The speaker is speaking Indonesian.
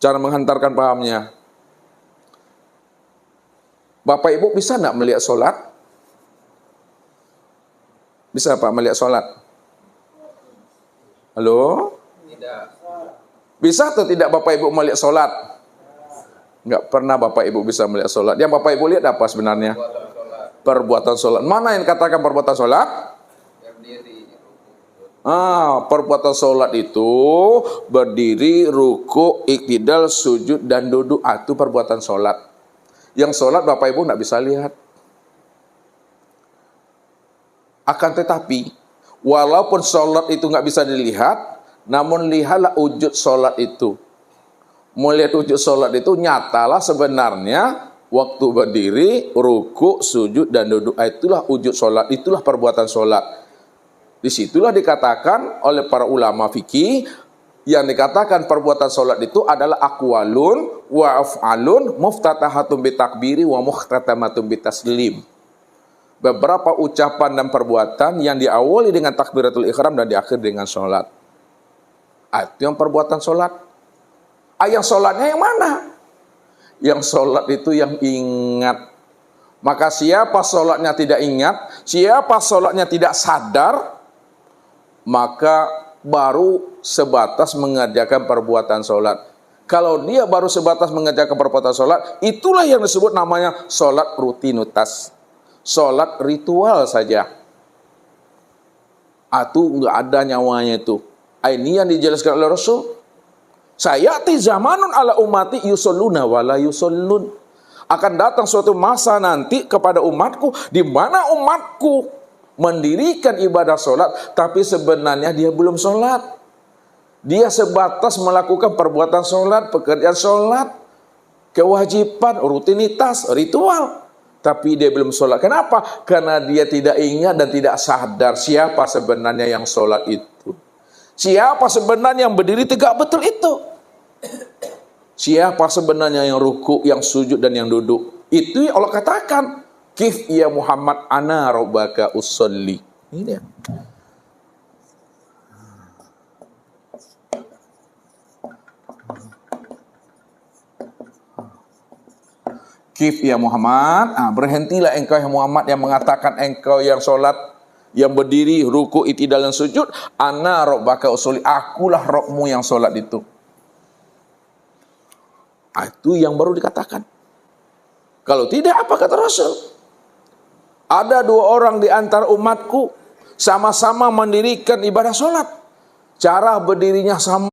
Cara menghantarkan pahamnya. Bapak Ibu bisa enggak melihat sholat? Bisa Pak melihat sholat? Halo? Tidak. Bisa atau tidak Bapak Ibu melihat sholat? Enggak pernah Bapak Ibu bisa melihat sholat. Yang Bapak Ibu lihat apa sebenarnya? Perbuatan sholat. Mana yang katakan perbuatan sholat? Perbuatan sholat itu berdiri, ruku, iktidal, sujud, dan duduk. Itu perbuatan sholat. Yang sholat Bapak Ibu tidak bisa lihat. Akan tetapi, walaupun sholat itu nggak bisa dilihat, namun lihatlah wujud sholat itu. Melihat wujud sholat itu nyatalah sebenarnya waktu berdiri, ruku, sujud, dan duduk. Itulah wujud sholat, itulah perbuatan sholat. Disitulah dikatakan oleh para ulama fikih, yang dikatakan perbuatan sholat itu adalah aqwalun wa af'alun muftatahatun bitakbiri wa muhtatamatun bitaslim. Beberapa ucapan dan perbuatan yang diawali dengan takbiratul ihram dan diakhiri dengan sholat. Itu yang perbuatan sholat. Yang sholatnya yang mana? Yang sholat itu yang ingat. Maka siapa sholatnya tidak ingat, siapa sholatnya tidak sadar, maka baru sebatas mengerjakan perbuatan sholat. Kalau dia baru sebatas mengerjakan perbuatan sholat, itulah yang disebut namanya sholat rutinitas, sholat ritual saja. Itu nggak ada nyawanya itu. Ini yang dijelaskan oleh Rasul. Sayati zamanun ala umati yusalluna wala yusallun. Akan datang suatu masa nanti kepada umatku, di mana umatku mendirikan ibadah sholat, tapi sebenarnya dia belum sholat. Dia sebatas melakukan perbuatan sholat, pekerjaan sholat, kewajiban, rutinitas, ritual. Tapi dia belum sholat. Kenapa? Karena dia tidak ingat dan tidak sadar siapa sebenarnya yang sholat itu. Siapa sebenarnya yang berdiri tegak betul itu. Siapa sebenarnya yang ruku, yang sujud, dan yang duduk. Itu yang Allah katakan. Kif ya Muhammad ana rabbaka usolli. Ini dia. Kif ya Muhammad. Berhentilah engkau yang Muhammad yang mengatakan engkau yang sholat, yang berdiri, ruku, i'tidal, dan sujud. Ana rabbaka usolli. Akulah Rabbmu yang sholat itu. Itu yang baru dikatakan. Kalau tidak, apa kata Rasul? Ada dua orang di antara umatku sama-sama mendirikan ibadah sholat. Cara berdirinya sama.